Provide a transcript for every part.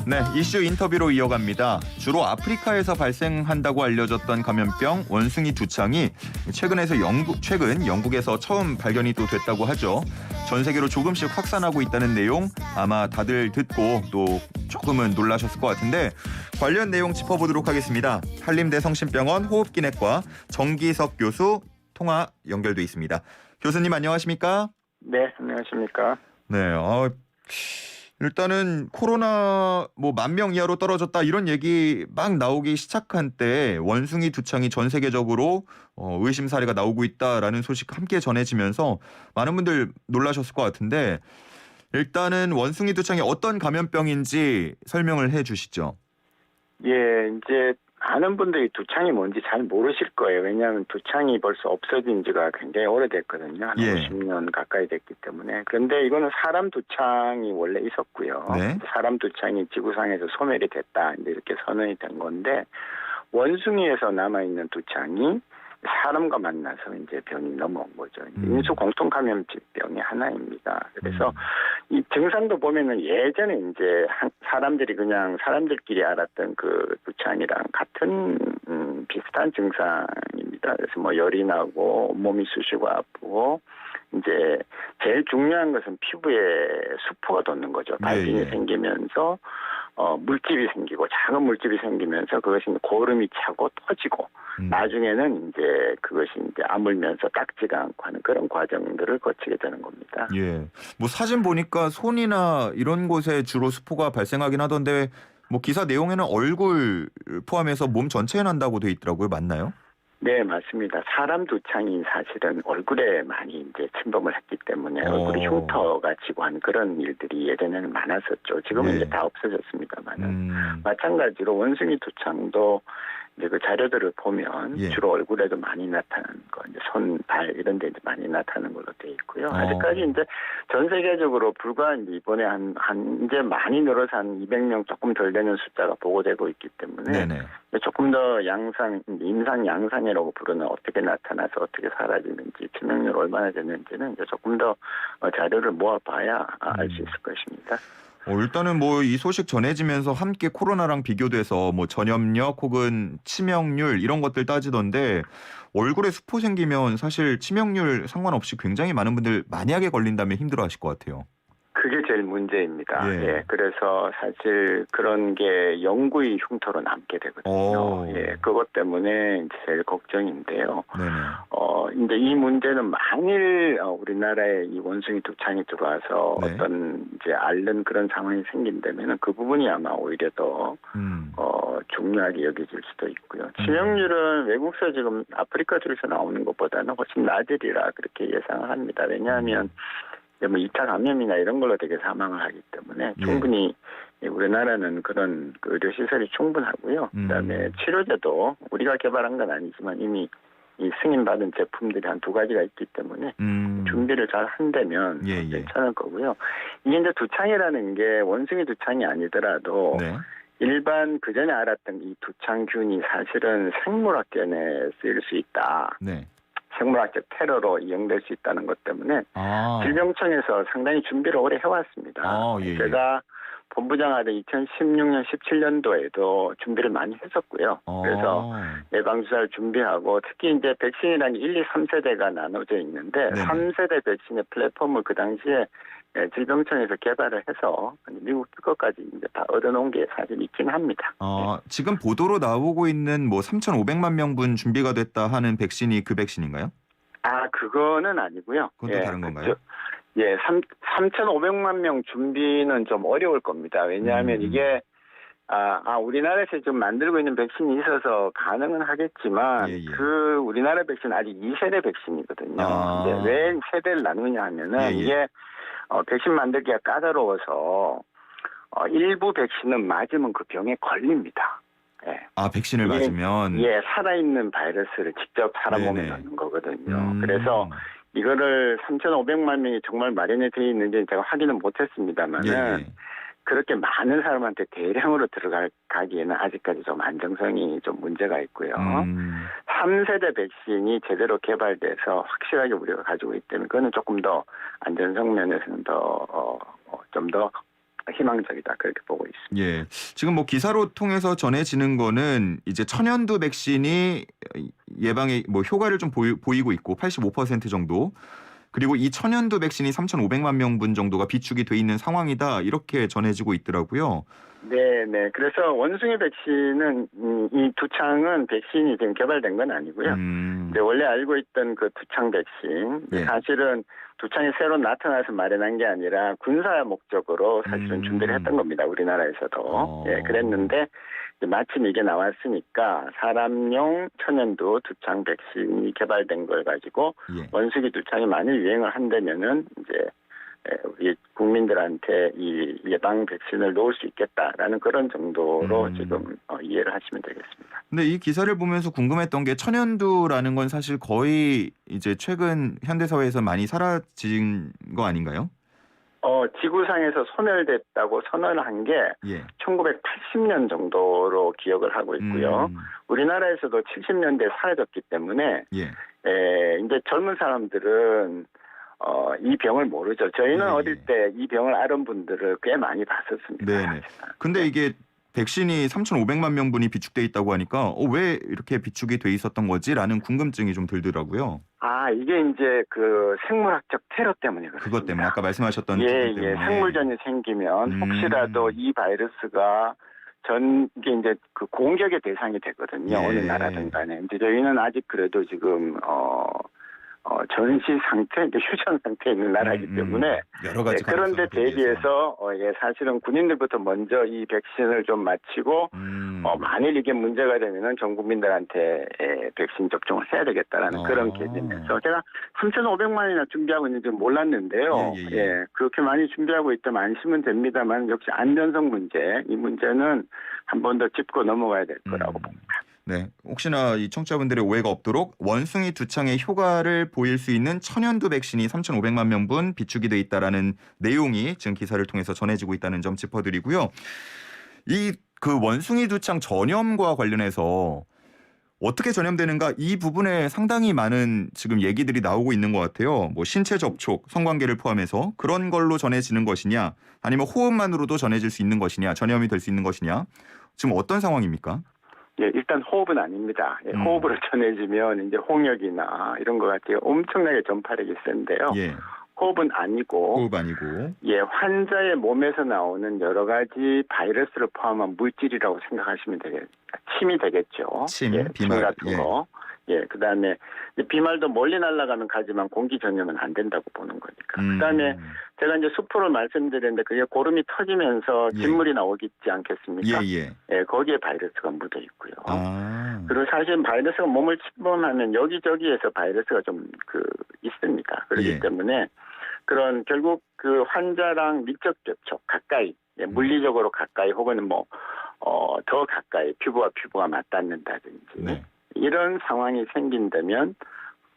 네, 이슈 인터뷰로 이어갑니다. 주로 아프리카에서 발생한다고 알려졌던 감염병 원숭이 두창이 최근 영국에서 처음 발견이 또 됐다고 하죠. 전 세계로 조금씩 확산하고 있다는 내용 아마 다들 듣고 또 조금은 놀라셨을 것 같은데 관련 내용 짚어보도록 하겠습니다. 한림대 성심병원 호흡기내과 정기석 교수 통화 연결돼 있습니다. 교수님 안녕하십니까? 네, 안녕하십니까? 네, 일단은 코로나 10,000명 이하로 떨어졌다 이런 얘기 막 나오기 시작한 때 원숭이 두창이 전 세계적으로 의심 사례가 나오고 있다라는 소식 함께 전해지면서 많은 분들 놀라셨을 것 같은데 일단은 원숭이 두창이 어떤 감염병인지 설명을 해주시죠. 예, 이제 많은 분들이 두창이 뭔지 잘 모르실 거예요. 왜냐하면 두창이 벌써 없어진 지가 굉장히 오래됐거든요. 한 50년 가까이 됐기 때문에. 그런데 이거는 사람 두창이 원래 있었고요. 네. 사람 두창이 지구상에서 소멸이 됐다. 이제 이렇게 선언이 된 건데 원숭이에서 남아있는 두창이 사람과 만나서 이제 병이 넘어온 거죠. 인수 공통 감염병의 하나입니다. 그래서 이 증상도 보면은 예전에 이제 사람들이 그냥 사람들끼리 알았던 그 두창이랑 같은 비슷한 증상입니다. 그래서 뭐 열이 나고 몸이 쑤시고 아프고 이제 제일 중요한 것은 피부에 수포가 돋는 거죠. 발진이 생기면서 물집이 생기고 작은 물집이 생기면서 그것이 고름이 차고 터지고 나중에는 이제 그것이 이제 아물면서 닦지가 않고 하는 그런 과정들을 거치게 되는 겁니다. 예. 뭐 사진 보니까 손이나 이런 곳에 주로 수포가 발생하긴 하던데 뭐 기사 내용에는 얼굴 포함해서 몸 전체에 난다고 돼 있더라고요. 맞나요? 네, 맞습니다. 사람 두창이 사실은 얼굴에 많이 이제 침범을 했기 때문에 얼굴이 흉터가 지고 한 그런 일들이 예전에는 많았었죠. 지금은 이제 다 없어졌습니다만은 마찬가지로 원숭이 두창도 이제 그 자료들을 보면 주로 얼굴에도 많이 나타나는 거, 이제 손, 발 이런 데 이제 많이 나타나는 걸로 돼 있고요. 아직까지 이제 전 세계적으로 불과 이번에 한 이제 많이 늘어서 한 200명 조금 덜 되는 숫자가 보고되고 있기 때문에 조금 더 임상 양상이라고 부르는 어떻게 나타나서 어떻게 사라지는지 치명률 얼마나 됐는지는 이제 조금 더 자료를 모아봐야 알 수 있을 것입니다. 일단은 뭐 이 소식 전해지면서 함께 코로나랑 비교돼서 뭐 전염력 혹은 치명률 이런 것들 따지던데 얼굴에 수포 생기면 사실 치명률 상관없이 굉장히 많은 분들 만약에 걸린다면 힘들어하실 것 같아요. 그게 제일 문제입니다. 예, 그래서 사실 그런 게 영구히 흉터로 남게 되거든요. 예, 그것 때문에 제일 걱정인데요. 이제 이 문제는 만일 우리나라에 이 원숭이 두창이 들어와서 어떤 이제 앓는 그런 상황이 생긴다면은 그 부분이 아마 오히려 더 중요하게 여겨질 수도 있고요. 치명률은 외국서 지금 아프리카 쪽에서 나오는 것보다는 훨씬 낮으리라 그렇게 예상을 합니다. 왜냐하면 뭐 2차 감염이나 이런 걸로 되게 사망을 하기 때문에 충분히 우리나라는 그런 의료 시설이 충분하고요. 그다음에 치료제도 우리가 개발한 건 아니지만 이미 이 승인받은 제품들이 한 2가지가 있기 때문에 준비를 잘 한다면 괜찮을 거고요. 이게 이제 두창이라는 게 원숭이 두창이 아니더라도 일반 그전에 알았던 이 두창균이 사실은 생물학계에 쓰일 수 있다. 생물학적 테러로 이용될 수 있다는 것 때문에 질병청에서 상당히 준비를 오래 해왔습니다. 제가 본부장하던 2016년, 17년도에도 준비를 많이 했었고요. 그래서 예방주사를 준비하고 특히 이제 백신이라는 1, 2, 3세대가 나눠져 있는데 3세대 백신의 플랫폼을 그 당시에 질병청에서 개발을 해서 미국 것까지 이제 다 얻어놓은 게 사실 있긴 합니다. 지금 보도로 나오고 있는 뭐 3,500만 명분 준비가 됐다 하는 백신이 그 백신인가요? 그거는 아니고요. 그건 또 다른 건가요? 3,500만 명 준비는 좀 어려울 겁니다. 왜냐하면 이게 우리나라에서 지금 만들고 있는 백신이 있어서 가능은 하겠지만 그 우리나라 백신 아직 2세대 백신이거든요. 근데 왜 세대를 나누냐 하면은 이게 백신 만들기가 까다로워서 일부 백신은 맞으면 그 병에 걸립니다. 백신을 맞으면? 살아있는 바이러스를 직접 사람 몸에 넣는 거거든요. 그래서 이거를 3,500만 명이 정말 마련이 되어 있는지 제가 확인은 못했습니다만은 그렇게 많은 사람한테 대량으로 들어가기에는 아직까지 좀 안정성이 좀 문제가 있고요. 3세대 백신이 제대로 개발돼서 확실하게 우리가 가지고 있기 때문에 그거는 조금 더 안전성 면에서는 좀 더 희망적이다 그렇게 보고 있습니다. 예, 지금 뭐 기사로 통해서 전해지는 거는 이제 천연두 백신이 예방에 뭐 효과를 좀 보이고 있고 85% 정도. 그리고 이 천연두 백신이 3,500만 명분 정도가 비축이 돼 있는 상황이다 이렇게 전해지고 있더라고요. 네. 그래서 원숭이 백신은 이 두창은 백신이 지금 개발된 건 아니고요. 근데 원래 알고 있던 그 두창 백신 예. 사실은 두창이 새로 나타나서 마련한 게 아니라 군사 목적으로 사실은 준비를 했던 겁니다. 우리나라에서도. 예, 그랬는데 마침 이게 나왔으니까 사람용 천연두 두창 백신이 개발된 걸 가지고 예. 원숭이 두창이 만일 유행을 한다면은 이제 우리 국민들한테 이 예방 백신을 놓을 수 있겠다라는 그런 정도로 지금 이해를 하시면 되겠습니다. 근데 이 기사를 보면서 궁금했던 게 천연두라는 건 사실 거의 이제 최근 현대 사회에서 많이 사라진 거 아닌가요? 지구상에서 소멸됐다고 선언한 게 예. 1980년 정도로 기억을 하고 있고요. 우리나라에서도 70년대에 사라졌기 때문에 예. 이제 젊은 사람들은 이 병을 모르죠. 저희는 예. 어릴 때 이 병을 앓은 분들을 꽤 많이 봤었습니다. 네네. 근데 이게 백신이 3,500만 명분이 비축돼 있다고 하니까 왜 이렇게 비축이 돼 있었던 거지라는 궁금증이 좀 들더라고요. 이게 이제 그 생물학적 테러 때문에 그렇습니다. 그것 때문에 아까 말씀하셨던 부분 때문에. 예, 생물전이 생기면 혹시라도 이 바이러스가 이게 이제 그 공격의 대상이 되거든요. 예. 어느 나라든 간에. 이제 저희는 아직 그래도 지금 전시 상태, 휴전 상태에 있는 나라이기 때문에 여러 가지 그런데 대비해서 사실은 군인들부터 먼저 이 백신을 좀 마치고 만일 이게 문제가 되면은 전 국민들한테 백신 접종을 해야 되겠다라는 그런 개념에서 제가 3,500만이나 준비하고 있는지 몰랐는데요. 예. 그렇게 많이 준비하고 있다면 안심은 됩니다만 역시 안전성 문제, 이 문제는 한 번 더 짚고 넘어가야 될 거라고 봅니다. 네, 혹시나 이 청취자분들의 오해가 없도록 원숭이 두창의 효과를 보일 수 있는 천연두 백신이 3,500만 명분 비축이 돼 있다라는 내용이 지금 기사를 통해서 전해지고 있다는 점 짚어드리고요. 이 그 원숭이 두창 전염과 관련해서 어떻게 전염되는가 이 부분에 상당히 많은 지금 얘기들이 나오고 있는 것 같아요. 뭐 신체 접촉, 성관계를 포함해서 그런 걸로 전해지는 것이냐, 아니면 호흡만으로도 전해질 수 있는 것이냐, 전염이 될 수 있는 것이냐, 지금 어떤 상황입니까? 예, 일단 호흡은 아닙니다. 호흡으로 전해지면 이제 홍역이나 이런 것 같아요. 엄청나게 전파력이 센데요. 예. 호흡은 아니고. 호흡 아니고. 예, 환자의 몸에서 나오는 여러 가지 바이러스를 포함한 물질이라고 생각하시면 되겠습니다. 침이 되겠죠. 침, 예, 비말 침 같은 거. 예, 그다음에 비말도 멀리 날아가면 가지만 공기 전염은 안 된다고 보는 거니까. 그다음에 제가 이제 수포를 말씀드렸는데 그게 고름이 터지면서 진물이 나오겠지 않겠습니까? 예, 거기에 바이러스가 묻어 있고요. 그리고 사실 바이러스가 몸을 침범하면 여기저기에서 바이러스가 좀 있습니다. 그렇기 때문에 그런 결국 그 환자랑 밀접 접촉 가까이, 물리적으로 가까이 혹은 더 가까이 피부가 맞닿는다든지 이런 상황이 생긴다면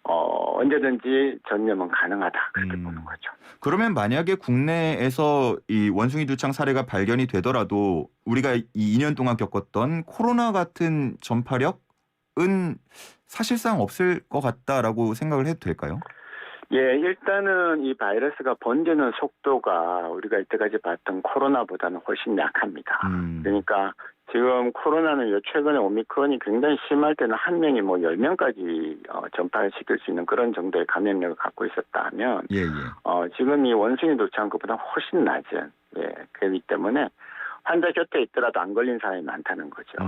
언제든지 전염은 가능하다 그렇게 보는 거죠. 그러면 만약에 국내에서 이 원숭이 두창 사례가 발견이 되더라도 우리가 이 2년 동안 겪었던 코로나 같은 전파력은 사실상 없을 것 같다라고 생각을 해도 될까요? 예, 일단은 이 바이러스가 번지는 속도가 우리가 이때까지 봤던 코로나보다는 훨씬 약합니다. 그러니까 지금 코로나는 최근에 오미크론이 굉장히 심할 때는 한 명이 10명까지 전파를 시킬 수 있는 그런 정도의 감염력을 갖고 있었다 하면 지금 이 원숭이 두창 것보다 훨씬 낮은 그렇기 때문에 환자 곁에 있더라도 안 걸린 사람이 많다는 거죠.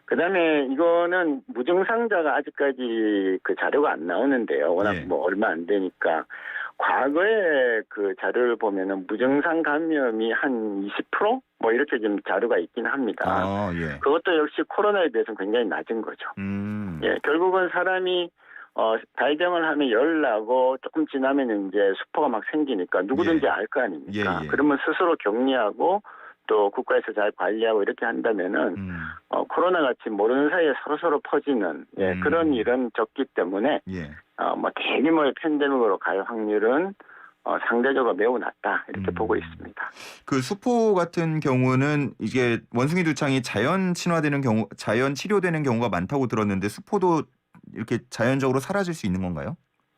그다음에 이거는 무증상자가 아직까지 그 자료가 안 나오는데요. 워낙 얼마 안 되니까 과거에 그 자료를 보면은 무증상 감염이 한 20% 이렇게 좀 자료가 있긴 합니다. 그것도 역시 코로나에 비해서는 굉장히 낮은 거죠. 예, 결국은 사람이 발병을 하면 열 나고 조금 지나면 이제 수포가 막 생기니까 누구든지 알 거 아닙니까? 그러면 스스로 격리하고 또 국가에서 잘 관리하고 이렇게 한다면은 코로나 같이 모르는 사이에 서로 퍼지는 그런 일은 적기 때문에 대규모의 팬데믹으로 갈 확률은 상대적으로 매우 낮다 이렇게 보고 있습니다. 그 수포 같은 경우는 이게 원숭이 두창이 자연 친화되는 경우, 자연 치료되는 경우가 많다고 들었는데 수포도 이렇게 자연적으로 사라질 수 있는 건가요?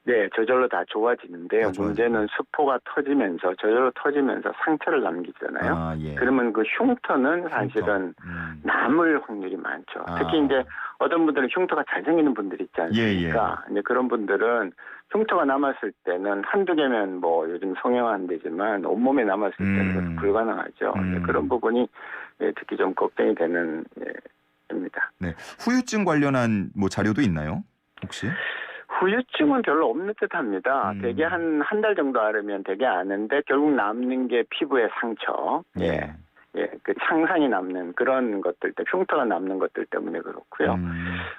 네, 저절로 다 좋아지는데요. 문제는 수포가 터지면서 저절로 터지면서 상처를 남기잖아요. 아, 예. 그러면 그 흉터는 사실은 남을 확률이 많죠. 특히 이제 어떤 분들은 흉터가 잘 생기는 분들이 있지 않습니까? 이제 그런 분들은 흉터가 남았을 때는 한두 개면 뭐 요즘 성형은 되지만 온몸에 남았을 때는 그것도 불가능하죠. 그런 부분이 특히 좀 걱정이 되는 입니다. 네, 후유증 관련한 뭐 자료도 있나요? 혹시? 후유증은 별로 없는 듯합니다. 대개 한 달 정도 앓으면 되게 아는데 결국 남는 게 피부의 상처, 그 창상이 남는 그런 것들, 흉터가 남는 것들 때문에 그렇고요.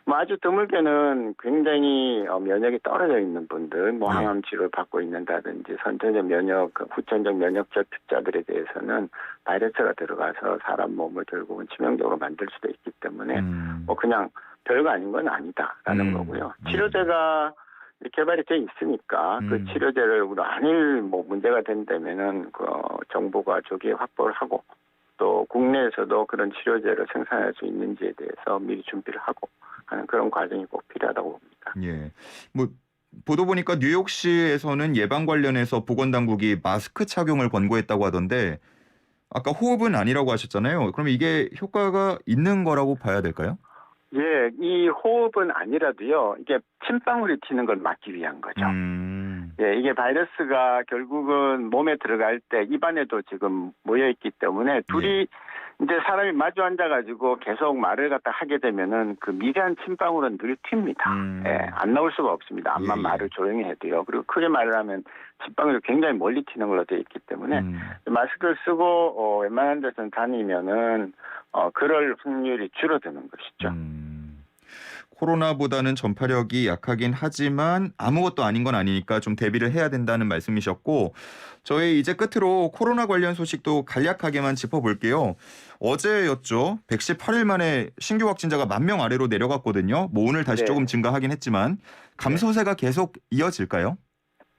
뭐 아주 드물게는 굉장히 면역이 떨어져 있는 분들, 뭐 항암 치료를 받고 있는다든지 선천적 면역, 후천적 면역 저투자들에 대해서는 바이러스가 들어가서 사람 몸을 결국은 치명적으로 만들 수도 있기 때문에 뭐 그냥 별거 아닌 건 아니다라는 거고요. 치료제가 개발이 돼 있으니까 그 치료제를 우리 만일 뭐 문제가 된다면은 그 정부가 조기에 확보를 하고 또 국내에서도 그런 치료제를 생산할 수 있는지에 대해서 미리 준비를 하고 하는 그런 과정이 꼭 필요하다고 봅니다. 예. 뭐 보도 보니까 뉴욕시에서는 예방 관련해서 보건당국이 마스크 착용을 권고했다고 하던데 아까 호흡은 아니라고 하셨잖아요. 그럼 이게 효과가 있는 거라고 봐야 될까요? 예, 이 호흡은 아니라도요, 이게 침방울이 튀는 걸 막기 위한 거죠. 예, 이게 바이러스가 결국은 몸에 들어갈 때 입안에도 지금 모여있기 때문에 둘이 이제 사람이 마주 앉아가지고 계속 말을 갖다 하게 되면은 그 미세한 침방울은 늘 튑니다. 예, 안 나올 수가 없습니다. 암만 말을 조용히 해도요. 그리고 크게 말을 하면 침방울이 굉장히 멀리 튀는 걸로 되어 있기 때문에 마스크를 쓰고 웬만한 데서는 다니면은 그럴 확률이 줄어드는 것이죠. 코로나보다는 전파력이 약하긴 하지만 아무것도 아닌 건 아니니까 좀 대비를 해야 된다는 말씀이셨고 저희 이제 끝으로 코로나 관련 소식도 간략하게만 짚어볼게요. 어제였죠. 118일 만에 신규 확진자가 10,000명 아래로 내려갔거든요. 뭐 오늘 다시 조금 증가하긴 했지만 감소세가 계속 이어질까요?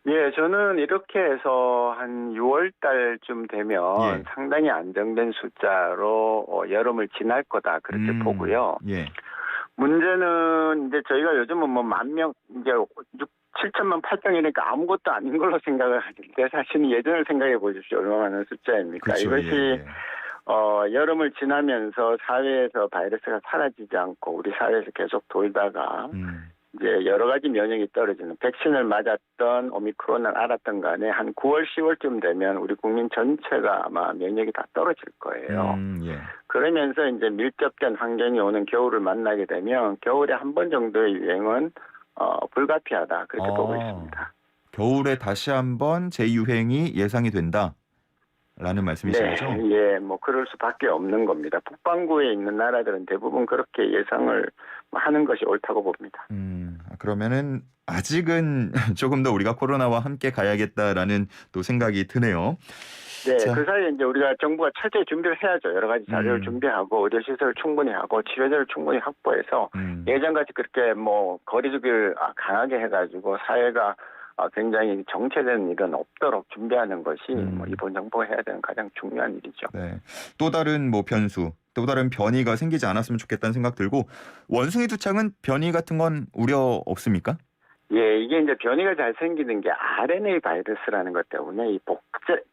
예, 저는 이렇게 해서 한 6월 달쯤 되면 상당히 안정된 숫자로 여름을 지날 거다 그렇게 보고요. 문제는 이제 저희가 요즘은 뭐 10,000명 이제 7천만 8천이니까 아무것도 아닌 걸로 생각을 하는데 사실은 예전을 생각해 보십시오. 얼마나 많은 숫자입니까? 그쵸, 이것이 여름을 지나면서 사회에서 바이러스가 사라지지 않고 우리 사회에서 계속 돌다가 이제 여러 가지 면역이 떨어지는 백신을 맞았던 오미크론을 알았던 간에 한 9월, 10월쯤 되면 우리 국민 전체가 아마 면역이 다 떨어질 거예요. 그러면서 이제 밀접된 환경이 오는 겨울을 만나게 되면 겨울에 한 번 정도의 유행은 불가피하다 그렇게 보고 있습니다. 겨울에 다시 한번 재유행이 예상이 된다. 라는 말씀이신 거죠? 예, 뭐 그럴 수밖에 없는 겁니다. 북반구에 있는 나라들은 대부분 그렇게 예상을 하는 것이 옳다고 봅니다. 그러면은 아직은 조금 더 우리가 코로나와 함께 가야겠다라는 또 생각이 드네요. 네, 그 사이에 이제 우리가 정부가 철저히 준비를 해야죠. 여러 가지 자료를 준비하고 의료시설을 충분히 하고 치료제를 충분히 확보해서 예전같이 그렇게 뭐 거리두기를 강하게 해가지고 사회가 굉장히 정체되는 일은 없도록 준비하는 것이 뭐 이번 정부가 해야 되는 가장 중요한 일이죠. 네, 또 다른 뭐 변수, 또 다른 변이가 생기지 않았으면 좋겠다는 생각 들고 원숭이 두창은 변이 같은 건 우려 없습니까? 예, 이게 이제 변이가 잘 생기는 게 RNA 바이러스라는 것 때문에 이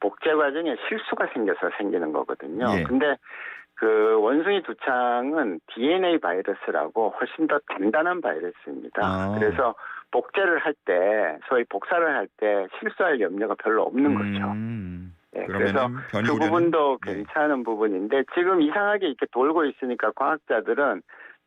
복제 과정에 실수가 생겨서 생기는 거거든요. 근데 그 원숭이 두창은 DNA 바이러스라고 훨씬 더 단단한 바이러스입니다. 그래서 복제를 할 때, 소위 복사를 할 때 실수할 염려가 별로 없는 거죠. 그래서 그 부분도 괜찮은 부분인데 지금 이상하게 이렇게 돌고 있으니까 과학자들은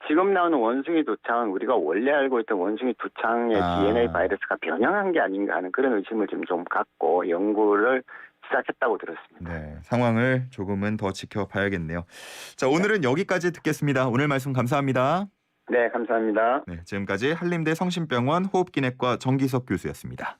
지금 나오는 원숭이 두창은 우리가 원래 알고 있던 원숭이 두창의 DNA 바이러스가 변형한 게 아닌가 하는 그런 의심을 지금 좀 갖고 연구를 시작했다고 들었습니다. 네, 상황을 조금은 더 지켜봐야겠네요. 자, 오늘은 여기까지 듣겠습니다. 오늘 말씀 감사합니다. 네, 감사합니다. 네, 지금까지 한림대 성심병원 호흡기내과 정기석 교수였습니다.